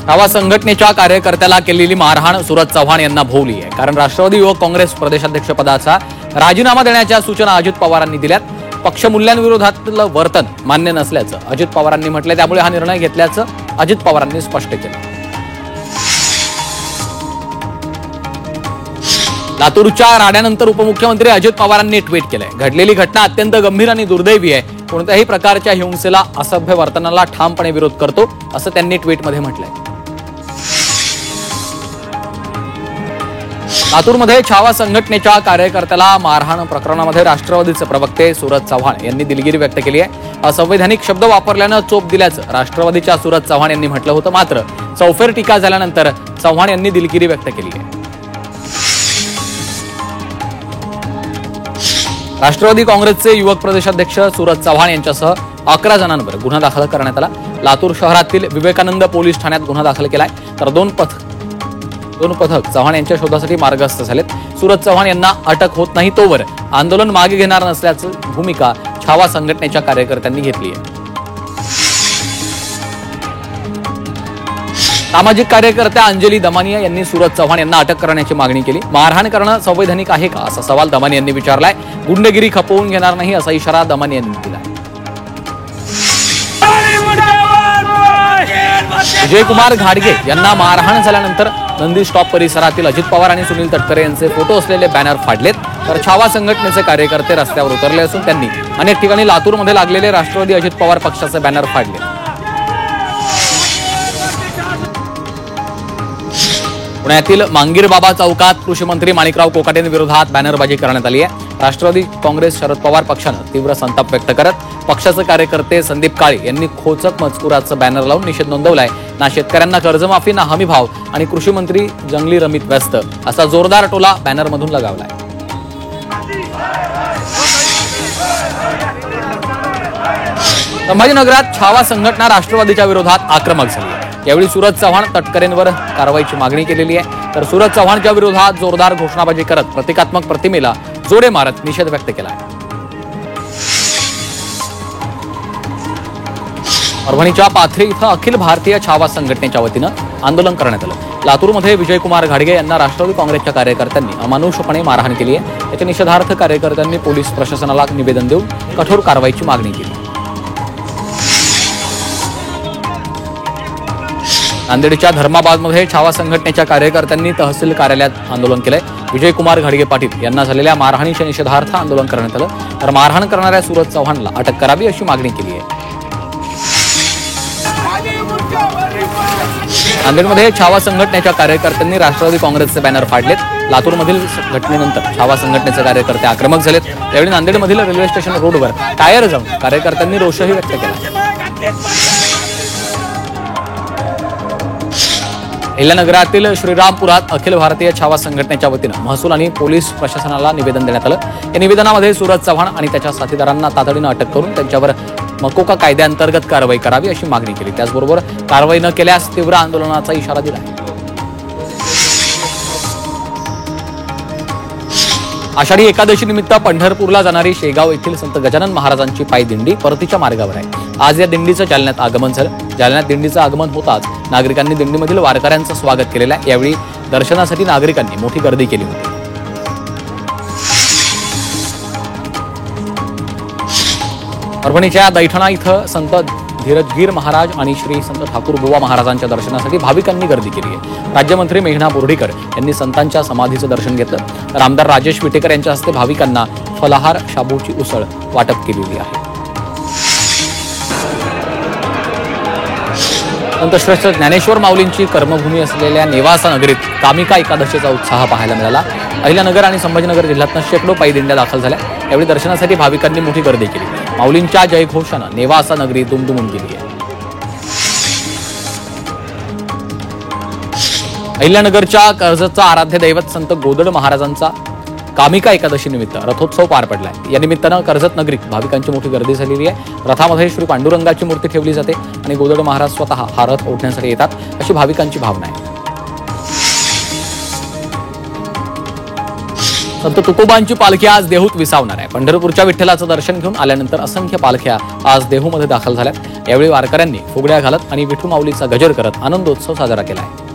छावा संघटनेच्या कार्यकर्त्याला केलेली मारहाण सूरज चव्हाण यांना भोवली आहे. कारण राष्ट्रवादी युवक काँग्रेस प्रदेशाध्यक्ष पदाचा राजीनामा देण्याच्या सूचना अजित पवारांनी दिल्यात. पक्ष मूल्यांविरोधातलं वर्तन मान्य नसल्याचं अजित पवारांनी म्हटलंय. त्यामुळे हा निर्णय घेतल्याचं अजित पवारांनी स्पष्ट केलं. लातूरच्या राड्यानंतर उपमुख्यमंत्री अजित पवारांनी ट्विट केलंय. घडलेली घटना अत्यंत गंभीर आणि दुर्दैवी आहे. कोणत्याही प्रकारच्या हिंसेला, असभ्य वर्तनाला ठामपणे विरोध करतो, असं त्यांनी ट्विटमध्ये म्हटलंय. लातूरमध्ये छावा संघटनेच्या कार्यकर्त्याला मारहाण प्रकरणामध्ये राष्ट्रवादीचे प्रवक्ते सूरज चव्हाण यांनी दिलगिरी व्यक्त केली आहे. असंवैधानिक शब्द वापरल्यानं चोप दिल्याचं राष्ट्रवादीच्या सूरज चव्हाण यांनी म्हटलं होतं. मात्र चौफेर टीका झाल्यानंतर चव्हाण यांनी दिलगिरी व्यक्त केली आहे. राष्ट्रवादी काँग्रेसचे युवक प्रदेशाध्यक्ष सूरज चव्हाण यांच्यासह 11 जणांवर गुन्हा दाखल करण्यात आला. लातूर शहरातील विवेकानंद पोलीस ठाण्यात गुन्हा दाखल केलाय. तर दोन पथक चव्हाण यांच्या शोधासाठी मार्गस्थ झालेत. सूरज चव्हाण यांना अटक होत नाही तोवर आंदोलन मागे घेणार नसल्याची भूमिका छावा संघटनेच्या कार्यकर्त्यांनी घेतली आहे. सामाजिक कार्यकर्त्या अंजली दमानिया यांनी सूरज चव्हाण यांना अटक करण्याची मागणी केली. मारहाण करणं संवैधानिक आहे का, असा सवाल दमानिया यांनी विचारलाय. गुंडगिरी खपवून घेणार नाही असा इशारा दमानिया यांनी दिला. विजयकुमार घाडगे यांना मारहाण झाल्यानंतर नंदी स्टॉप परिसरातील अजित पवार आणि सुनील तटकरे यांचे फोटो असलेले बॅनर फाडलेत. तर छावा संघटनेचे कार्यकर्ते रस्त्यावर उतरले असून त्यांनी अनेक ठिकाणी लातूरमध्ये लागलेले राष्ट्रवादी अजित पवार पक्षाचे बॅनर फाडले. पुण्यातील मांगीरबाबा चौकात कृषी मंत्री माणिकराव कोकाटेंविरोधात बॅनरबाजी करण्यात आली आहे. राष्ट्रवादी काँग्रेस शरद पवार पक्षानं तीव्र संताप व्यक्त करत पक्षाचे कार्यकर्ते संदीप काळे यांनी खोचक मजकुराचं बॅनर लावून निषेध नोंदवलाय. ना शेतकऱ्यांना कर्जमाफी, ना हमीभाव आणि कृषी मंत्री जंगली रमीत व्यस्त असा जोरदार टोला बॅनरमधून लगावलाय. संभाजीनगरात छावा संघटना राष्ट्रवादीच्या विरोधात आक्रमक झाली. यावेळी सूरज चव्हाण तटकरेंवर कारवाईची मागणी केलेली आहे. तर सूरज चव्हाणच्या विरोधात जोरदार घोषणाबाजी करत प्रतिकात्मक प्रतिमेला जोडे मारत निषेध व्यक्त केला आहे. परभणीच्या पाथरी इथं अखिल भारतीय छावा संघटनेच्या वतीनं आंदोलन करण्यात आलं. लातूरमध्ये विजयकुमार घाडगे यांना राष्ट्रवादी काँग्रेसच्या कार्यकर्त्यांनी अमानुषपणे मारहाण केली आहे. त्याच्या निषेधार्थ कार्यकर्त्यांनी पोलीस प्रशासनाला निवेदन देऊन कठोर कारवाईची मागणी केली. नांदेडच्या धर्माबादमध्ये छावा संघटनेच्या कार्यकर्त्यांनी तहसील कार्यालयात आंदोलन केलंय. विजयकुमार घाडगे पाटील यांना झालेल्या मारहाणीच्या निषेधार्थ आंदोलन करण्यात आलं. तर मारहाण करणाऱ्या सूरज चव्हाणला अटक करावी अशी मागणी केली आहे. नांदेडमध्ये छावा संघटनेच्या कार्यकर्त्यांनी राष्ट्रवादी काँग्रेसचे बॅनर फाडलेत. लातूरमधील घटनेनंतर छावा संघटनेचे कार्यकर्ते आक्रमक झालेत. त्यावेळी नांदेडमधील रेल्वे स्टेशन रोडवर टायर जाऊन कार्यकर्त्यांनी रोषही व्यक्त केला. अहिल्यानगरातील श्रीरामपुरात अखिल भारतीय छावा संघटनेच्या वतीनं महसूल आणि पोलीस प्रशासनाला निवेदन देण्यात आलं. या निवेदनामध्ये सूरज चव्हाण आणि त्याच्या साथीदारांना तातडीनं अटक करून त्यांच्यावर मकोका कायद्याअंतर्गत कारवाई करावी अशी मागणी केली. त्याचबरोबर कारवाई न केल्यास तीव्र आंदोलनाचा इशारा दिला. आषाढी एकादशी निमित्त पंढरपूरला जाणारी शेगाव येथील संत गजानन महाराजांची पायदिंडी परतीच्या मार्गावर आहे. आज या दिंडीचं जालन्यात आगमन झालं. जालन्यात दिंडीचं आगमन होताच नागरिकांनी दिंडीमधील वारकऱ्यांचं स्वागत केलेलं आहे. यावेळी दर्शनासाठी नागरिकांनी मोठी गर्दी केली होती. परभणीच्या दैठणा इथं संत धीरजगीर महाराज आणि श्री संत ठाकूर बुवा महाराजांच्या दर्शनासाठी भाविकांनी गर्दी केली आहे. राज्यमंत्री मेघना बोर्डीकर यांनी संतांच्या समाधीचं दर्शन घेतलं. तर आमदार राजेश विटेकर यांच्या हस्ते भाविकांना फलाहार, शाबूची उसळ वाटप केलेली आहे. संत श्रेष्ठ ज्ञानेश्वर माऊलींची कर्मभूमी असलेल्या नेवासा नगरीत कामिका एकादशीचा उत्साह पाहायला मिळाला. अहिल्यानगर आणि संभाजीनगर जिल्ह्यातनं शेकडो पायी दिंड्या दाखल झाल्या. यावेळी दर्शनासाठी भाविकांनी मोठी गर्दी केली. माऊलींच्या जयघोषानं नेवासा नगरी दुमदुमून गेली आहे. अहिल्यानगरच्या कर्जतचा आराध्य दैवत संत गोदड महाराजांचा कामिका एकादशी निमित्त रथोत्सव पार पडलाय. या निमित्तानं कर्जत नगरीत भाविकांची मोठी गर्दी झालेली आहे. रथामध्ये श्री पांडुरंगाची मूर्ती ठेवली जाते आणि गोदड महाराज स्वतः हा रथ ओढण्यासाठी येतात अशी भाविकांची भावना आहे. संत तुकोबांची पालखी आज देहूत विसावणार आहे. पंढरपूरच्या विठ्ठलाचं दर्शन घेऊन आल्यानंतर असंख्य पालख्या आज देहूमध्ये दाखल झाल्यात. यावेळी वारकऱ्यांनी फुगड्या घालत आणि विठू माऊलीचा गजर करत आनंदोत्सव साजरा केला आहे.